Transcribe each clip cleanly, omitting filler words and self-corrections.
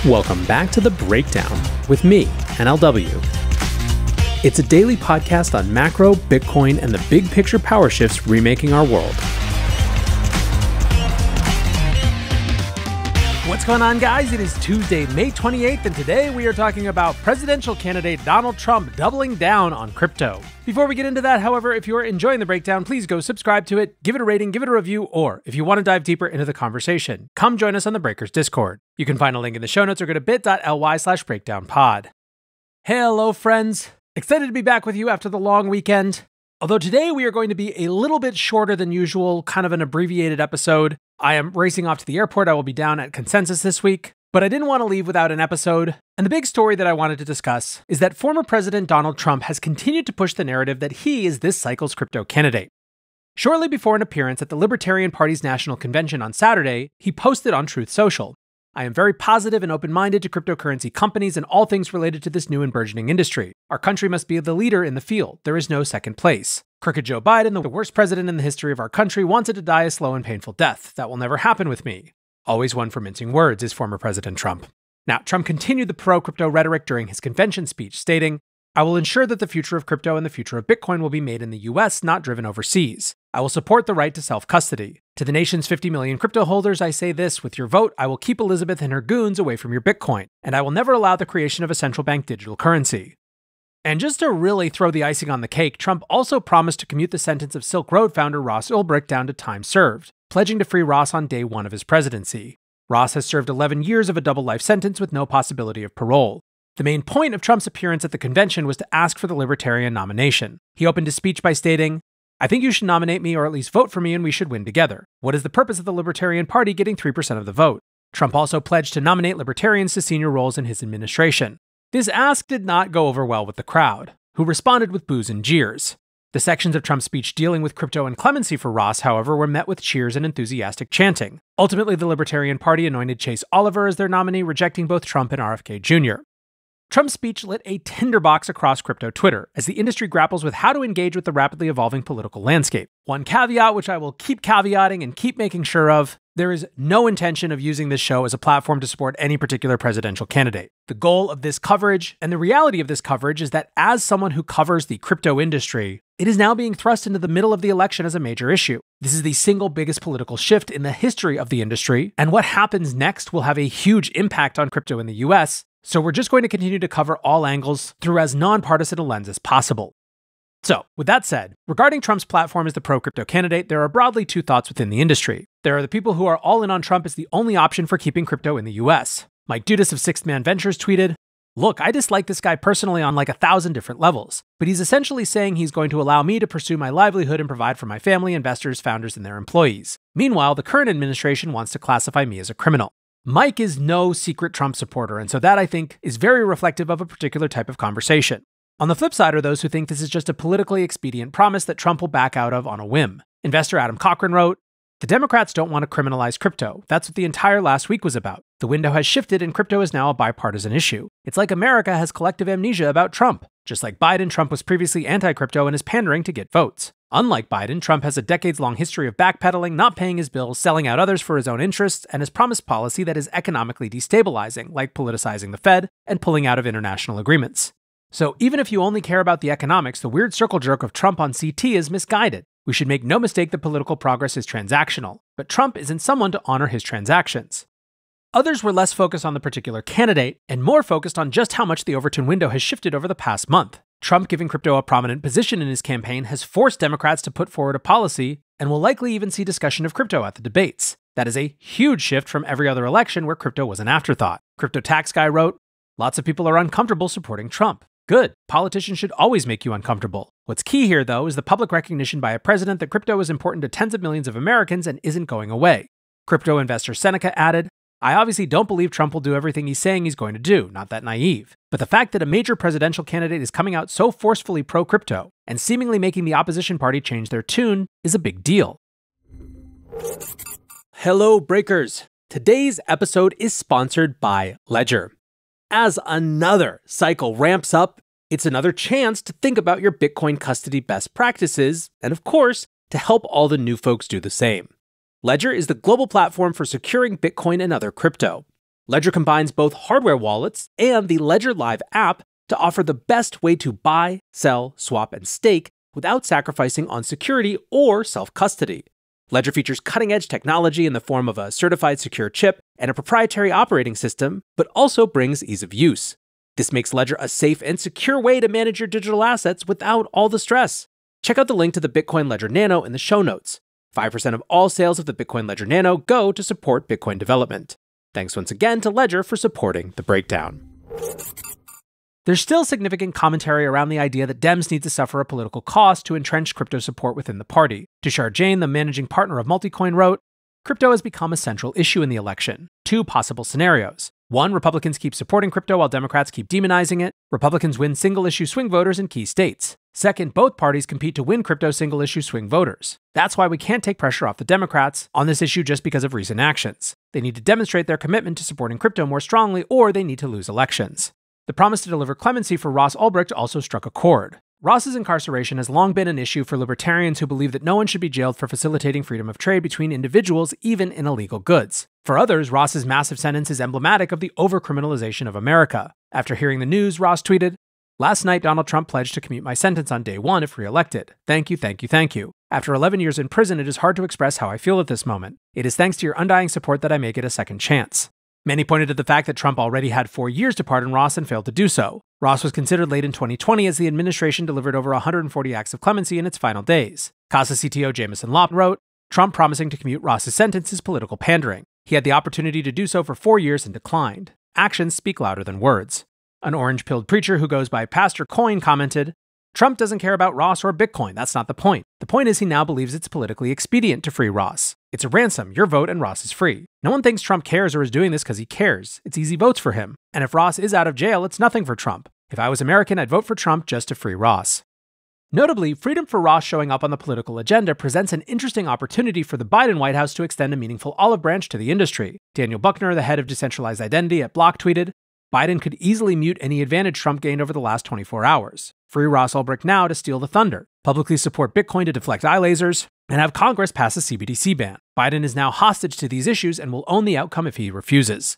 Welcome back to The Breakdown with me, NLW. It's a daily podcast on macro, Bitcoin, and the big picture power shifts remaking our world. What's going on, guys? It is Tuesday, May 28th, and today we are talking about presidential candidate Donald Trump doubling down on crypto. Before we get into that, however, if you're enjoying The Breakdown, please go subscribe to it, give it a rating, give it a review, or if you want to dive deeper into the conversation, come join us on the Breakers Discord. You can find a link in the show notes or go to bit.ly/breakdownpod. Hello, friends. Excited to be back with you after the long weekend. Although today we are going to be a little bit shorter than usual, kind of an abbreviated episode. I am racing off to the airport. I will be down at Consensus this week, but I didn't want to leave without an episode. And the big story that I wanted to discuss is that former President Donald Trump has continued to push the narrative that he is this cycle's crypto candidate. Shortly before an appearance at the Libertarian Party's National Convention on Saturday, he posted on Truth Social, "I am very positive and open-minded to cryptocurrency companies and all things related to this new and burgeoning industry. Our country must be the leader in the field. There is no second place. Crooked Joe Biden, the worst president in the history of our country, wanted to die a slow and painful death. That will never happen with me." Always one for mincing words is former President Trump. Now, Trump continued the pro-crypto rhetoric during his convention speech, stating, "I will ensure that the future of crypto and the future of Bitcoin will be made in the US, not driven overseas. I will support the right to self-custody. To the nation's 50 million crypto holders, I say this, with your vote, I will keep Elizabeth and her goons away from your Bitcoin, and I will never allow the creation of a central bank digital currency." And just to really throw the icing on the cake, Trump also promised to commute the sentence of Silk Road founder Ross Ulbricht down to time served, pledging to free Ross on day one of his presidency. Ross has served 11 years of a double life sentence with no possibility of parole. The main point of Trump's appearance at the convention was to ask for the Libertarian nomination. He opened his speech by stating, "I think you should nominate me or at least vote for me and we should win together. What is the purpose of the Libertarian Party getting 3% of the vote?" Trump also pledged to nominate Libertarians to senior roles in his administration. This ask did not go over well with the crowd, who responded with boos and jeers. The sections of Trump's speech dealing with crypto and clemency for Ross, however, were met with cheers and enthusiastic chanting. Ultimately, the Libertarian Party anointed Chase Oliver as their nominee, rejecting both Trump and RFK Jr. Trump's speech lit a tinderbox across crypto Twitter as the industry grapples with how to engage with the rapidly evolving political landscape. One caveat, which I will keep caveating and keep making sure of, there is no intention of using this show as a platform to support any particular presidential candidate. The goal of this coverage and the reality of this coverage is that as someone who covers the crypto industry, it is now being thrust into the middle of the election as a major issue. This is the single biggest political shift in the history of the industry, and what happens next will have a huge impact on crypto in the US. So we're just going to continue to cover all angles through as nonpartisan a lens as possible. So, with that said, regarding Trump's platform as the pro-crypto candidate, there are broadly two thoughts within the industry. There are the people who are all in on Trump as the only option for keeping crypto in the US. Mike Dudas of Sixth Man Ventures tweeted, "Look, I dislike this guy personally on like 1,000 different levels, but he's essentially saying he's going to allow me to pursue my livelihood and provide for my family, investors, founders, and their employees. Meanwhile, the current administration wants to classify me as a criminal." Mike is no secret Trump supporter, and so that, I think, is very reflective of a particular type of conversation. On the flip side are those who think this is just a politically expedient promise that Trump will back out of on a whim. Investor Adam Cochran wrote, "The Democrats don't want to criminalize crypto. That's what the entire last week was about. The window has shifted and crypto is now a bipartisan issue. It's like America has collective amnesia about Trump. Just like Biden, Trump was previously anti-crypto and is pandering to get votes. Unlike Biden, Trump has a decades-long history of backpedaling, not paying his bills, selling out others for his own interests, and has promised policy that is economically destabilizing, like politicizing the Fed and pulling out of international agreements. So even if you only care about the economics, the weird circle jerk of Trump on CT is misguided. We should make no mistake that political progress is transactional, but Trump isn't someone to honor his transactions." Others were less focused on the particular candidate and more focused on just how much the Overton window has shifted over the past month. Trump giving crypto a prominent position in his campaign has forced Democrats to put forward a policy and will likely even see discussion of crypto at the debates. That is a huge shift from every other election where crypto was an afterthought. Crypto Tax Guy wrote, "Lots of people are uncomfortable supporting Trump. Good. Politicians should always make you uncomfortable. What's key here, though, is the public recognition by a president that crypto is important to tens of millions of Americans and isn't going away." Crypto investor Seneca added, "I obviously don't believe Trump will do everything he's saying he's going to do, not that naive. But the fact that a major presidential candidate is coming out so forcefully pro-crypto and seemingly making the opposition party change their tune is a big deal." Hello, Breakers. Today's episode is sponsored by Ledger. As another cycle ramps up, it's another chance to think about your Bitcoin custody best practices, and of course, to help all the new folks do the same. Ledger is the global platform for securing Bitcoin and other crypto. Ledger combines both hardware wallets and the Ledger Live app to offer the best way to buy, sell, swap, and stake without sacrificing on security or self-custody. Ledger features cutting-edge technology in the form of a certified secure chip and a proprietary operating system, but also brings ease of use. This makes Ledger a safe and secure way to manage your digital assets without all the stress. Check out the link to the Bitcoin Ledger Nano in the show notes. 5% of all sales of the Bitcoin Ledger Nano go to support Bitcoin development. Thanks once again to Ledger for supporting The Breakdown. There's still significant commentary around the idea that Dems need to suffer a political cost to entrench crypto support within the party. Tushar Jain, the managing partner of Multicoin, wrote, "Crypto has become a central issue in the election. Two possible scenarios. One, Republicans keep supporting crypto while Democrats keep demonizing it. Republicans win single-issue swing voters in key states. Second, both parties compete to win crypto single-issue swing voters. That's why we can't take pressure off the Democrats on this issue just because of recent actions. They need to demonstrate their commitment to supporting crypto more strongly, or they need to lose elections." The promise to deliver clemency for Ross Ulbricht also struck a chord. Ross's incarceration has long been an issue for libertarians who believe that no one should be jailed for facilitating freedom of trade between individuals, even in illegal goods. For others, Ross's massive sentence is emblematic of the overcriminalization of America. After hearing the news, Ross tweeted, "Last night, Donald Trump pledged to commute my sentence on day one if re-elected. Thank you, thank you, thank you. After 11 years in prison, it is hard to express how I feel at this moment. It is thanks to your undying support that I may get a second chance." Many pointed to the fact that Trump already had 4 years to pardon Ross and failed to do so. Ross was considered late in 2020 as the administration delivered over 140 acts of clemency in its final days. CASA CTO Jameson Lopp wrote, "Trump promising to commute Ross's sentence is political pandering. He had the opportunity to do so for 4 years and declined. Actions speak louder than words." An orange-pilled preacher who goes by Pastor Coin commented, "Trump doesn't care about Ross or Bitcoin, that's not the point. The point is he now believes it's politically expedient to free Ross. It's a ransom, your vote, and Ross is free. No one thinks Trump cares or is doing this because he cares. It's easy votes for him. And if Ross is out of jail, it's nothing for Trump. If I was American, I'd vote for Trump just to free Ross." Notably, freedom for Ross showing up on the political agenda presents an interesting opportunity for the Biden White House to extend a meaningful olive branch to the industry. Daniel Buckner, the head of decentralized identity at Block, tweeted, "Biden could easily mute any advantage Trump gained over the last 24 hours. Free Ross Ulbricht now to steal the thunder. Publicly support Bitcoin to deflect eye lasers, and have Congress pass a CBDC ban. Biden is now hostage to these issues and will own the outcome if he refuses."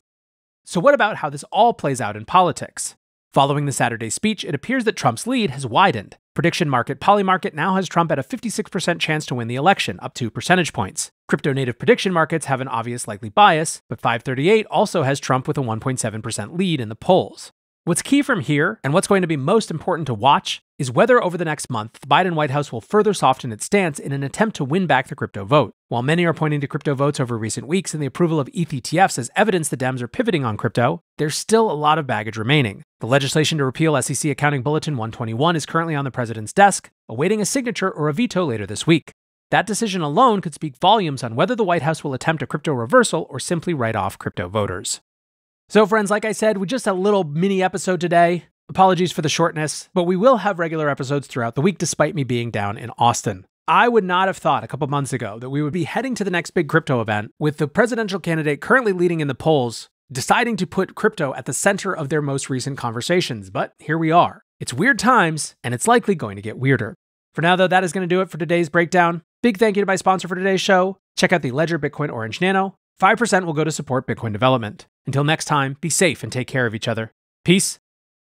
So what about how this all plays out in politics? Following the Saturday speech, it appears that Trump's lead has widened. Prediction market Polymarket now has Trump at a 56% chance to win the election, up 2 percentage points. Crypto-native prediction markets have an obvious likely bias, but 538 also has Trump with a 1.7% lead in the polls. What's key from here, and what's going to be most important to watch, is whether over the next month, the Biden White House will further soften its stance in an attempt to win back the crypto vote. While many are pointing to crypto votes over recent weeks and the approval of ETH ETFs as evidence the Dems are pivoting on crypto, there's still a lot of baggage remaining. The legislation to repeal SEC Accounting Bulletin 121 is currently on the president's desk, awaiting a signature or a veto later this week. That decision alone could speak volumes on whether the White House will attempt a crypto reversal or simply write off crypto voters. So friends, like I said, we just had a little mini episode today. Apologies for the shortness, but we will have regular episodes throughout the week despite me being down in Austin. I would not have thought a couple months ago that we would be heading to the next big crypto event with the presidential candidate currently leading in the polls, deciding to put crypto at the center of their most recent conversations, but here we are. It's weird times, and it's likely going to get weirder. For now though, that is going to do it for today's breakdown. Big thank you to my sponsor for today's show. Check out the Ledger Bitcoin Orange Nano. 5% will go to support Bitcoin development. Until next time, be safe and take care of each other. Peace.